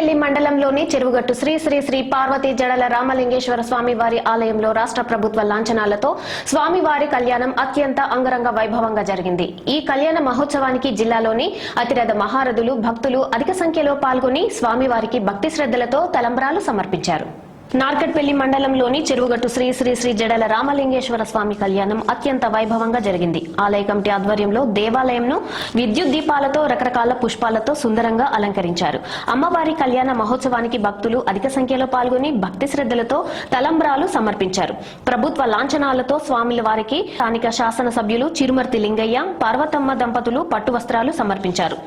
నార్కట్పల్లి మండలంలోని చెరువుగట్టు శ్రీ శ్రీ శ్రీ పార్వతీ జడల రామలింగేశ్వర స్వామి వారి ఆలయంలో రాష్ట్ర ప్రభుత్వ లాంఛనాలతో స్వామివారి కళ్యాణం అత్యంత అంగరంగ వైభవంగా జరిగింది. ఈ కళ్యాణ మహోత్సవానికి జిల్లాలోని అతిరథ మహారథులు భక్తులు అధిక సంఖ్యలో పాల్గొని స్వామివారికి భక్తి శ్రద్ధలతో తలంబ్రాలు సమర్పించారు. నార్కట్పల్లి మండలంలోని చెరువుగట్టు శ్రీ శ్రీ శ్రీ జడల రామలింగేశ్వర స్వామి కళ్యాణం అత్యంత వైభవంగా జరిగింది. ఆలయ కమిటీ ఆధ్వర్యంలో దేవాలయంను విద్యుత్ దీపాలతో రకరకాల పుష్పాలతో సుందరంగా అలంకరించారు. అమ్మవారి కళ్యాణ మహోత్సవానికి భక్తులు అధిక సంఖ్యలో పాల్గొని భక్తి శ్రద్ధలతో తలంబ్రాలు సమర్పించారు. ప్రభుత్వ లాంఛనాలతో స్వామిల వారికి స్థానిక శాసనసభ్యులు చిరుమర్తి లింగయ్య, పార్వతమ్మ దంపతులు పట్టు వస్త్రాలు సమర్పించారు.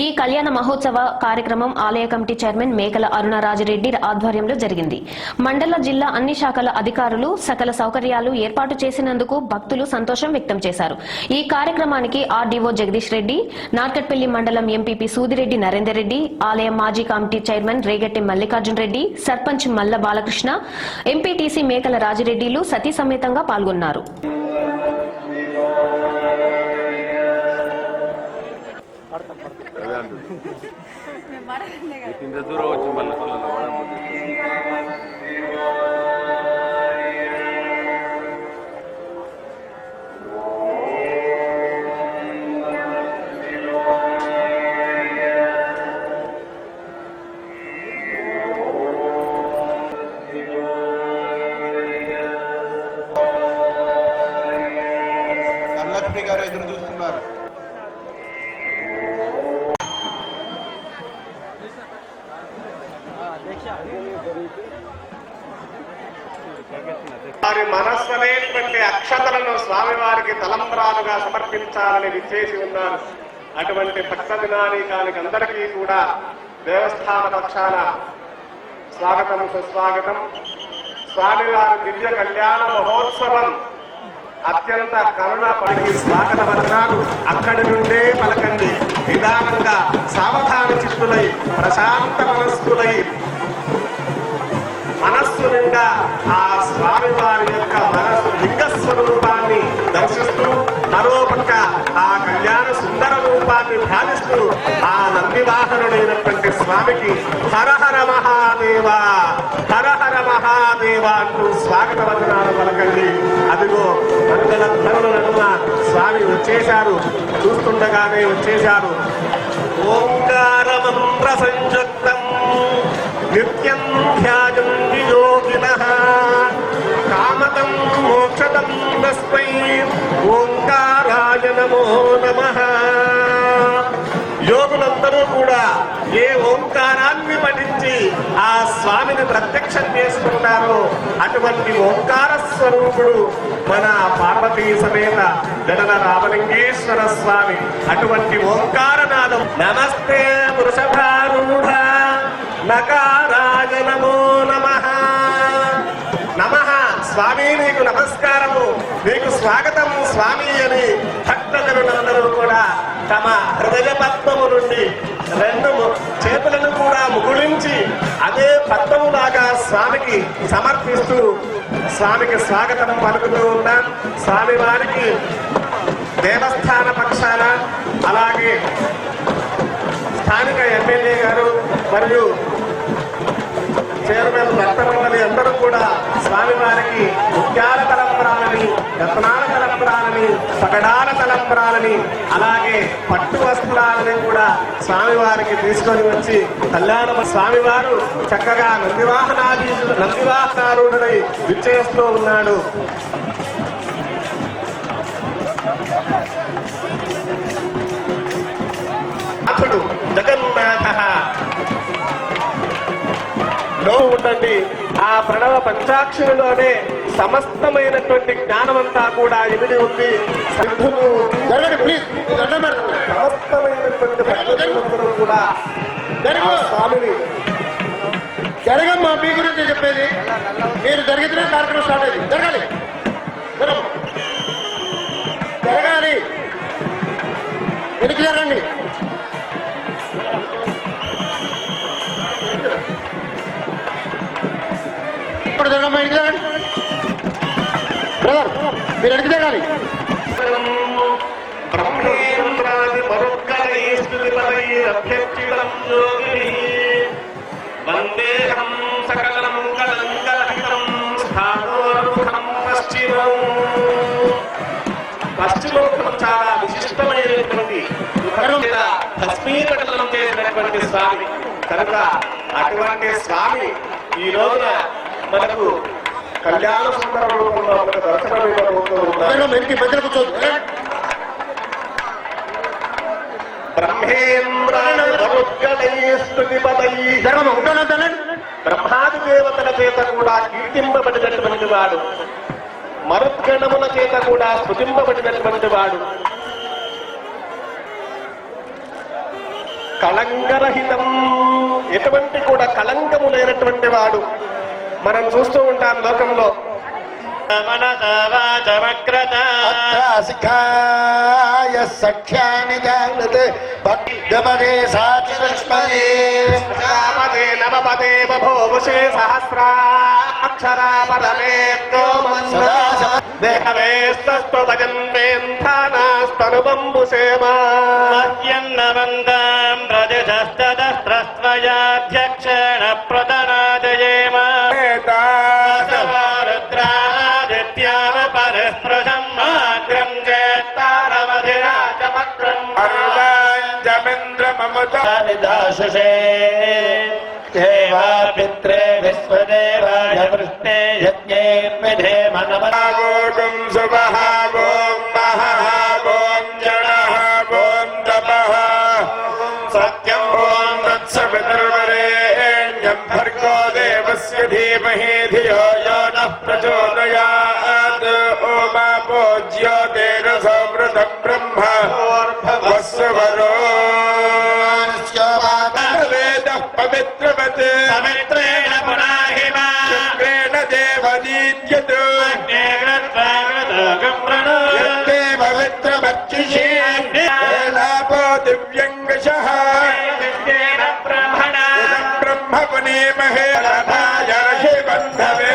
ఈ కళ్యాణ మహోత్సవ కార్యక్రమం ఆలయ కమిటీ చైర్మన్ మేకల అరుణరాజిరెడ్డి ఆధ్వర్యంలో జరిగింది. మండల జిల్లా అన్ని శాఖల అధికారులు సకల సౌకర్యాలు ఏర్పాటు చేసినందుకు భక్తులు సంతోషం వ్యక్తం చేశారు. ఈ కార్యక్రమానికి ఆర్డీఓ జగదీష్ రెడ్డి, నార్కట్పల్లి మండలం ఎంపీపీ సూదిరెడ్డి నరేందర్ రెడ్డి, ఆలయ మాజీ కమిటీ చైర్మన్ రేగట్టి మల్లికార్జున్ రెడ్డి, సర్పంచ్ మల్ల బాలకృష్ణ, ఎంపీటీసీ మేకల రాజిరెడ్డిలు సతీ సమేతంగా పాల్గొన్నారు. గారు ఎదురు చూస్తున్నారు. వారి మనస్సునేటువంటి అక్షతలను స్వామివారికి తలంబ్రాలుగా సమర్పించాలని విచ్చేసి ఉన్నారు. అటువంటి భక్త దినానికి అందరికీ కూడా దేవస్థాన పక్షాన స్వాగతం సుస్వాగతం. స్వామివారి దివ్య కళ్యాణ మహోత్సవం అత్యంత కరుణ పలికి స్వాగత వచనాలు అక్కడి నుండే పలకండి. నిదానంగా సావధాన చిత్తులై ప్రశాంత మనస్కులై మనస్సు నిండా ఆ స్వామివారి యొక్క మనస్సు లింగ స్వరూపాన్ని దర్శిస్తూ మరోపక్క ఆ కళ్యాణ సుందర రూపాన్ని ధ్యానిస్తూ ఆ నందివాహనుడైనటువంటి స్వామికి హరహర మహాదేవ హరహర మహాదేవ అంటూ స్వాగత వచనాలు పలకండి. అదిగో మంగళ ధనుల నడుమ స్వామి వచ్చేశారు, చూస్తుండగానే వచ్చేశారు. ఓంకారమంత్ర సంయుక్తం నిత్యం ధ్యాయం యోగినః కామతం మోక్షదం తస్మై ఓంకారాయ నమో నమః. యోగులందరూ కూడా ఏ ఓంకారాన్ని పఠించి ఆ స్వామిని ప్రత్యక్షం చేసుకుంటారో అటువంటి ఓంకార స్వరూపుడు మన పార్వతీ సమేత జడల రామలింగేశ్వర స్వామి. అటువంటి ఓంకారనాదం నమస్తే వృషభారూఢ నకారాయ నమో నమః. నమః స్వామి, నీకు నమస్కారము, నీకు స్వాగతం స్వామి అని భక్తజనులందరూ కూడా తమ హృదయ పద్మము నుండి రెండు చేతులను కూడా ముగుళించి అదే పద్మములాగా స్వామికి సమర్పిస్తూ స్వామికి స్వాగతం పలుకుతూ ఉన్నాం. స్వామి వారికి దేవస్థాన పక్షాన అలాగే స్థానిక ఎమ్మెల్యే గారు మరియు చైర్మన్ భక్తమండలి అందరూ కూడా స్వామివారికి ముత్యాల తలంబ్రాలని, రత్నాల తలంబ్రాలని, పగడాల తలంబ్రాలని అలాగే పట్టు వస్త్రాలని కూడా స్వామివారికి తీసుకొని వచ్చి కళ్యాణ స్వామివారు చక్కగా నందివాహనారూఢుడై విచ్చేస్తూ ఉన్నాడు. అతడు జగన్నాథ ఉండండి. ఆ ప్రణవ పంచాక్షరిలోనే సమస్తమైనటువంటి జ్ఞానమంతా కూడా ఇమిడి ఉంది. సమస్తమైనటువంటి భక్తులందరూ కూడా స్వామిని జరగమ్మా. మీ గురించి చెప్పేది మీరు జరిగితేనే కార్యక్రమం స్టార్ట్ అయింది. జరగాలి జరగాలి వెనక్కి జరగండి. ఇప్పుడు జరగమ్మా, వెనక్కి జరగండి బ్రదర్, మీరు వెనక్కి జరగాలి. చేసినటువంటి భస్మీకటనం చేసినటువంటి స్వామి కనుక అటువంటి స్వామి ఈ రోజున మనకు కళ్యాణ సుందర రూపంలో మనకు దర్శనం ఇవ్వబోతున్నారు. మధ్యలో కూర్చోదు. బ్రహ్మాది దేవతల చేత కూడా కీర్తింపబడినటువంటి వాడు, మరుద్గణముల చేత కూడా స్తుతింపబడినటువంటి వాడు, కళంకరహితం ఎటువంటి కూడా కళంకము లేనటువంటి వాడు. మనం చూస్తూ ఉంటాం లోకంలో సఖ్యాని జాగ్రత్త భక్తిపదే సాక్షరే నవపదే బభూషే సహస్రాక్షరా పరమేత్తో దేహవేస్తస్తో భజన్మేంధానాస్తనుబంబుసేమాన్యన్నవందాం ప్రజస్తదస్త్రస్వయాధ్యక్షణ ప్రదనాదయేమ రుద్రాదిత్యావ పరస్పృశం మాగ్రం చేత్తారమధిరాజమగ్రం అర్వాంజమింద్రమముదాశే దేవా పిత్రే విశ్వదేవాయ వృష్ణే యజ్ఞేర్మిధే మనమనాగోగం సుమహాగోం మహాగోం జనః గోం తపః సత్యం ఓం తత్సవితుర్వరేణ్యం భర్గో దేవస్య ధీమహి ధియో యో నః ప్రచోదయాత్ ఓమాపో జ్యోతిరసమృతం బ్రహ్మ వస్సువరో వేదః పవిత్రవత్ పవిత్రేణ పునాహిమా శుక్రేణ దేవదీద్యత్ యత్తే పవిత్రమర్చిషి ఏలాపో దివ్యంగశః బ్రహ్మపునీమహే రథాయ బంధవే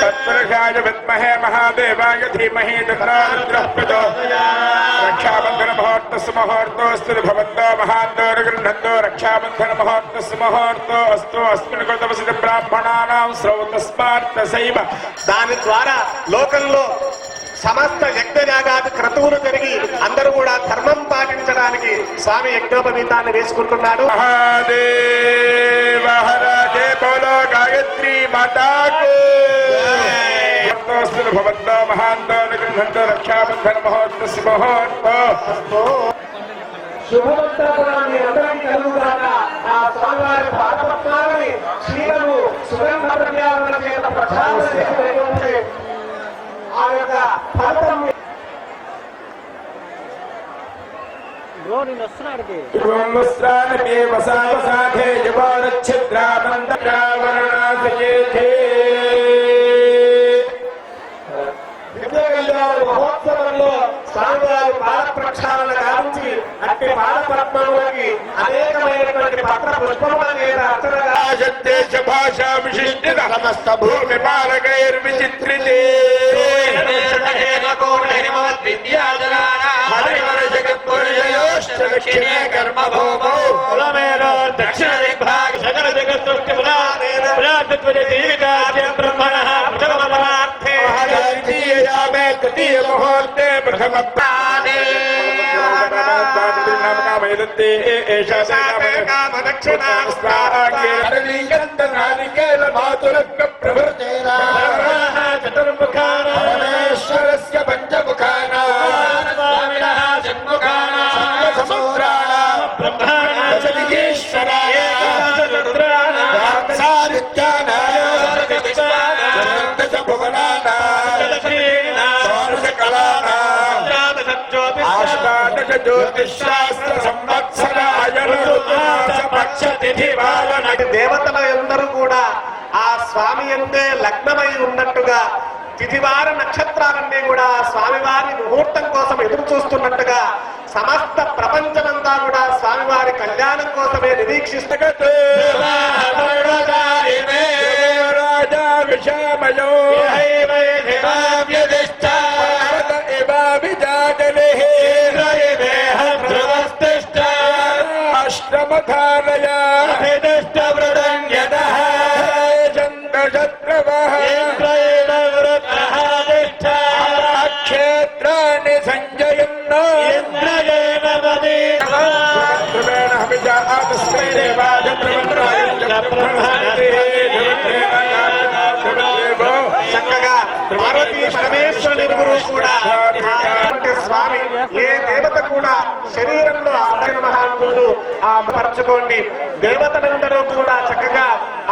తత్పురుషాయ విద్మహే మహాదేవాయ ధీమహి తన్నో రుద్రః ప్రచోదయాత్ రక్షాబంధన ముహూర్తస్సు ముహూర్తోऽस्तु భవంతో మహాంతో గృహంతో రక్షాబంధన ముహూర్తస్సు ముహూర్తో అస్తు అస్మిన్ కృతవసిత బ్రాహ్మణానాం శ్రౌతస్మార్తసైవ. దాని ద్వారా లోకంలో సమస్త యజ్ఞయాగాది క్రతువులు జరిగి అందరూ కూడా ధర్మం పాటించడానికి స్వామి యజ్ఞోపవీతాన్ని వేసుకుంటున్నాడు. మహాదేవ హరే బోలో గాయత్రి మాతాకు భవంతో మహాంతో గృహంతో రక్షాబంధన ముహూర్తస్సు ముహూర్తో శుభమంతా కూడా మీ అందరికీ కలుగుగాక. ఆ స్వామివారి పాదపద్మాలని శ్రీలను సుగంధ ద్రవ్యాల చేత ప్రచారం చేసినటువంటి ఆ యొక్క ఫలితం మహోత్సవంలో స్వామివారి పాద ప్రక్షాళన గావించి అట్టి పాద పద్మములకి అనేకమైనటువంటి పత్ర పుష్పముల మీద అర్చనగా భాషా విశిష్టిత సమస్త భూమి పాలకైర్విచిత్రితే దక్షిణే కర్మభూమౌ దక్షిణ దిగ్భాగ సకల జగత్సృష్టి బ్రహ్మణః ప్రథమపరార్థే ద్వితీయయామే తృతీయ ముహూర్తే ప్రథమ కామయదంతే ఏషా నారికేల మాతురక్క ప్రవృతేనా చతుర్ముఖానేశ్వరస్య పంచముఖానాస్వామినః షణ్ముఖానాం సముద్రాణాం బ్రహ్మాణాశ్వరాయ జ్యోతిశాస్త్ర సంవత్సరాయ దేవతల అందరూ కూడా ఆ స్వామి అంతే లగ్నమై ఉన్నట్టుగా తిథివార నక్షత్రాలన్నీ కూడా స్వామివారి ముహూర్తం కోసం ఎదురు చూస్తున్నట్టుగా సమస్త ప్రపంచమంతా కూడా స్వామివారి కళ్యాణం కోసమే నిరీక్షిస్తూ విషమయో క్షేత్రాన్ని సంజయన్న చక్కగా పార్వతీ పరమేశ్వరుని ఇరువురు కూడా అంటే స్వామి ఏ దేవత కూడా శరీరంలో ఆదరణ మహాత్ములు ఆ పరచుకోండి. దేవతలందరూ కూడా చక్కగా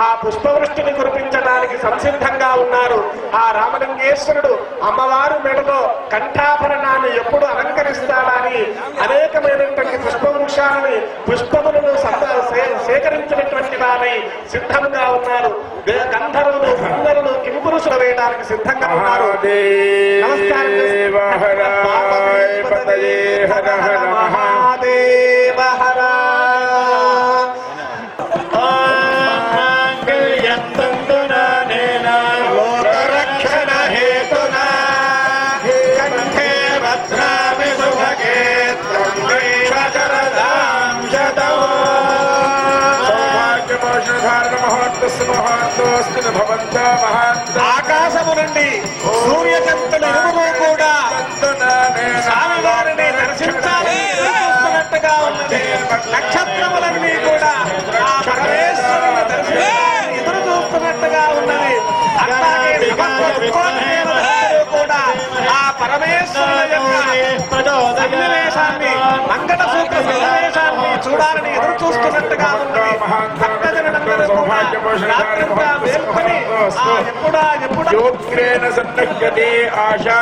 ఆ పుష్పవృష్టిని కురిపించడానికి సంసిద్ధంగా ఉన్నారు. ఆ రామలింగేశ్వరుడు అమ్మవారు మెడలో కంఠాభరణాన్ని ఎప్పుడు అలంకరిస్తాడని అనేకమైనటువంటి పుష్పవృక్షాలని పుష్పములను సేకరించినటువంటి వారై సిద్ధంగా ఉన్నారు. గంధర్వులు గంధర్వులు కింపురుషులు వేయడానికి సిద్ధంగా ఉన్నారు. మహాదేవ హర లోకరక్షణ హేతునా కంఠే భద్రామి సుభగే త్వం దైవశరదాం శతం. ఆకాశము నుండి సూర్యచంద్రులు ఇరువురు కూడా స్వామివారిని దర్శించాలని చూస్తున్నట్టుగా ఉన్నది. నక్షత్రములన్నీ కూడా ఆ పరమేశ్వరుని దర్శించాలని ఎదురు చూస్తున్నట్టుగా ఉన్నది. అలాగే సమస్తదేవతలు కూడా ఆ పరమేశ్వరుల యొక్క సన్నివేశాన్ని మంగళసూత్ర సన్నివేశాన్ని చూడాలని ఎదురు చూస్తున్నట్టుగా ఉన్నది. భక్తజనులందరూ కూడా రాత్రంతా మేల్కొని ఎప్పుడా యోగ్రేణ సన్నగ్యతే ఆశా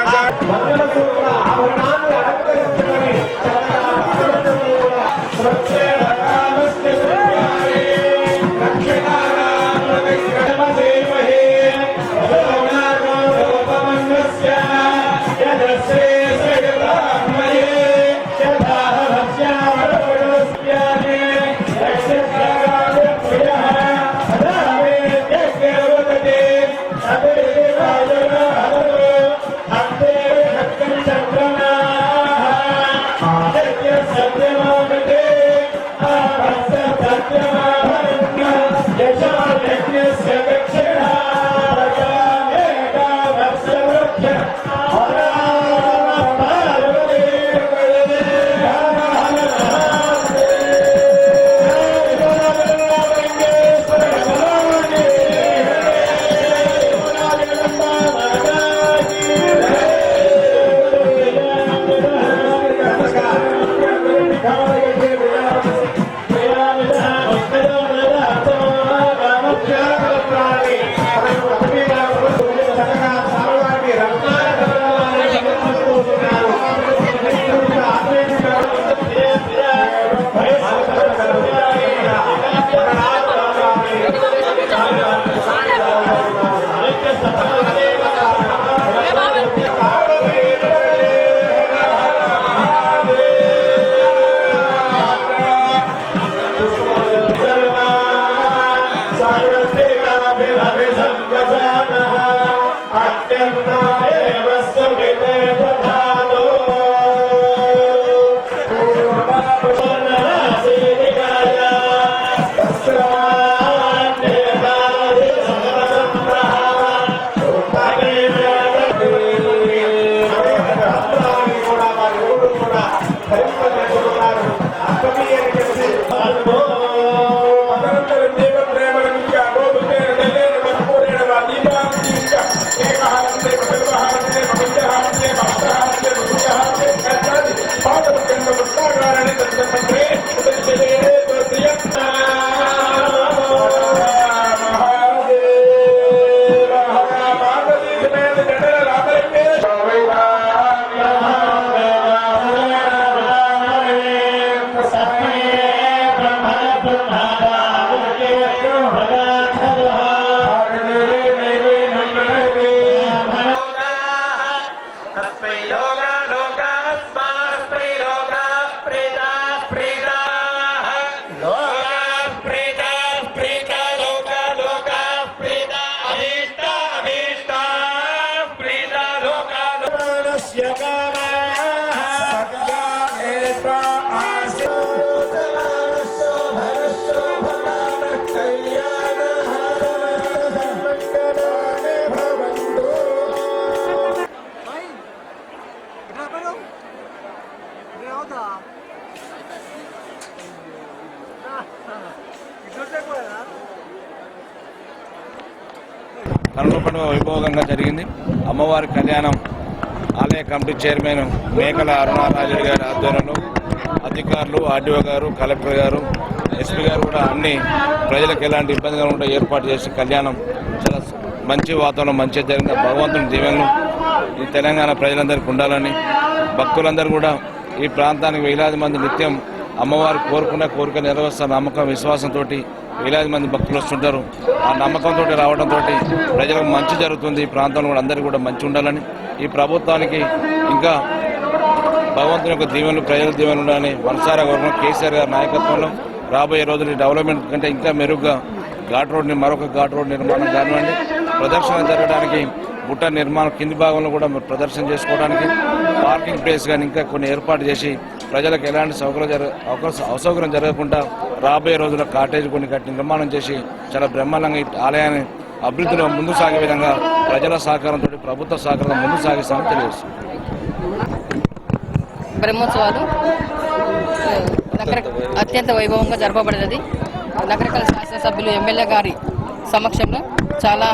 కనుల పండుగ వైభవంగా జరిగింది. అమ్మవారి కళ్యాణం ఆలయ కమిటీ చైర్మన్ మేకల అరుణారాజు గారి ఆధ్వర్యంలో అధికారులు, ఆర్డీఓ గారు, కలెక్టర్ గారు, ఎస్పీ గారు కూడా అన్ని ప్రజలకు ఎలాంటి ఇబ్బందిగా ఉంటే ఏర్పాటు చేసి కళ్యాణం చాలా మంచి వాతావరణం మంచిగా జరిగిన భగవంతుని దీవెనలు ఈ తెలంగాణ ప్రజలందరికీ ఉండాలని, భక్తులందరూ కూడా ఈ ప్రాంతానికి వేలాది మంది నిత్యం అమ్మవారు కోరుకున్న కోరిక నెరవేర్చిన నమ్మకం విశ్వాసంతో వేలాది మంది భక్తులు వస్తుంటారు. ఆ నమ్మకంతో రావడంతో ప్రజలకు మంచి జరుగుతుంది. ఈ ప్రాంతంలో కూడా అందరికీ కూడా మంచి ఉండాలని, ఈ ప్రభుత్వానికి ఇంకా భగవంతుని యొక్క దీవెనలు ప్రజల దీవెనలు ఉండాలని మనసారా కోరుకున్న కేసీఆర్ గారి నాయకత్వంలో రాబోయే రోజులు డెవలప్మెంట్ కంటే ఇంకా మెరుగ్గా ఘాట్ రోడ్ మరొక ఘాట్ రోడ్ నిర్మాణం కానివ్వండి, ప్రదర్శన జరగడానికి గుట్ట నిర్మాణం కింది భాగంలో కూడా ప్రదర్శన చేసుకోవడానికి పార్కింగ్ ప్లేస్ కానీ ఇంకా కొన్ని ఏర్పాటు చేసి ప్రజలకు ఎలాంటి అసౌకర్యం జరగకుండా రాబోయే రోజుల్లో కాటేజ్ కొన్ని కట్టి నిర్మాణం చేసి చాలా బ్రహ్మాండంగా ఈ ఆలయాన్ని అభివృద్ధిలో ముందుకు సాగే విధంగా ప్రజల సహకారంతో ప్రభుత్వ సహకారంతో ముందుకు సాగిస్తామని తెలియజేస్తుంది. బ్రహ్మోత్సవాలు అత్యంత వైభవంగా జరపబడినది. నగరకళ శాసనసభ్యులు ఎమ్మెల్యే గారి సమక్షంలో చాలా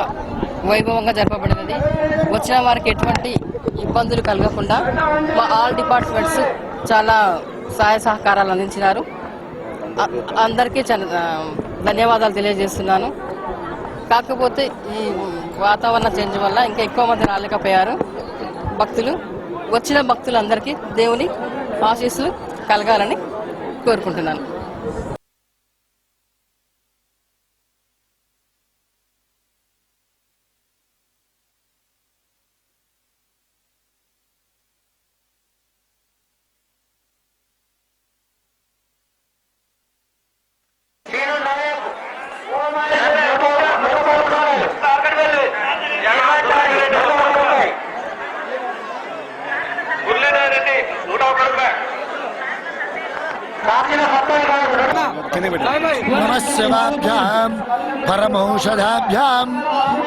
వైభవంగా జరపబడినది. వచ్చిన వారికి ఎటువంటి ఇబ్బందులు కలగకుండా మా ఆల్ డిపార్ట్మెంట్స్ చాలా సహాయ సహకారాలు అందించినారు. అందరికీ చాలా ధన్యవాదాలు తెలియజేస్తున్నాను. కాకపోతే ఈ వాతావరణ చేంజ్ వల్ల ఇంకా ఎక్కువ మంది రాలేకపోయారు భక్తులు. వచ్చిన భక్తులందరికీ దేవుని ఆశీస్సులు కలగాలని కోరుకుంటున్నాను. నమశివాభ్యాం పరమౌషధాభ్యాం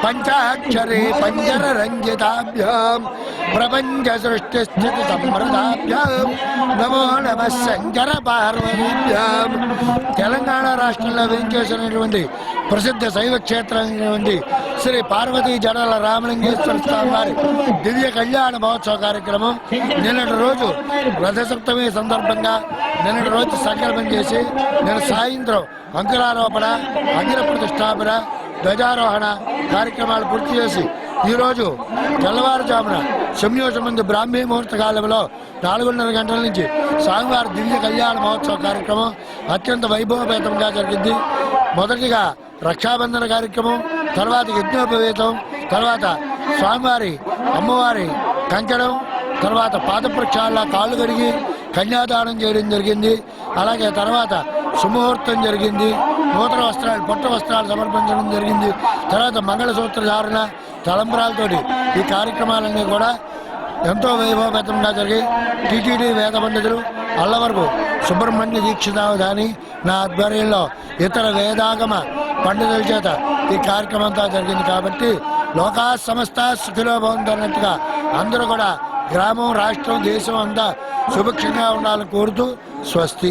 పంచాక్షరే పంజర రంజితాభ్యాం ప్రపంచ సృష్టి స్థితి సంప్రదాభ్యాం నమో నమ శంకర పార్వతీభ్యాం. తెలంగాణ రాష్ట్రంలో వేంచేసినటువంటి ప్రసిద్ధ శైవ క్షేత్రమైనటువంటి శ్రీ పార్వతీ జడల రామలింగేశ్వర స్వామి వారి దివ్య కళ్యాణ మహోత్సవ కార్యక్రమం నిన్నటి రోజు రథసప్తమి సందర్భంగా నిన్నటి రోజు సంకల్పం చేసి నేను సాయంత్రం అంకురారోపణ, అగ్ని ప్రతిష్టాపన, ధ్వజారోహణ కార్యక్రమాలు పూర్తి చేసి ఈరోజు తెల్లవారుజామున సంయోజమంది బ్రాహ్మీ ముహూర్త కాలంలో 4:30 గంటల నుంచి స్వామివారి దివ్య కళ్యాణ మహోత్సవ కార్యక్రమం అత్యంత వైభవపేతంగా జరిగింది. మొదటిగా రక్షాబంధన కార్యక్రమం, తర్వాత యజ్ఞోపవేతం, తర్వాత స్వామివారి అమ్మవారి కంకణం, తర్వాత పాద ప్రక్షాళన కాళ్ళు కడిగి కన్యాదానం చేయడం జరిగింది. అలాగే తర్వాత సుముహూర్తం జరిగింది. నూతన వస్త్రాలు, పట్టు వస్త్రాలు సమర్పించడం జరిగింది. తర్వాత మంగళసూత్ర ధారణ, తలంబ్రాలతోటి ఈ కార్యక్రమాలన్నీ కూడా ఎంతో వైభవపేతంగా జరిగాయి. టీటీడీ వేద పండితులు అల్లవరపు సుబ్రహ్మణ్య దీక్షితావధాని నా ఆధ్వర్యంలో ఇతర వేదాగమ పండితుల చేత ఈ కార్యక్రమం అంతా జరిగింది. కాబట్టి లోకా సమస్త సుఖిలో బాగుంటున్నట్టుగా అందరూ కూడా గ్రామం, రాష్ట్రం, దేశం అంతా సుభిక్షంగా ఉండాలని కోరుతూ స్వస్తి.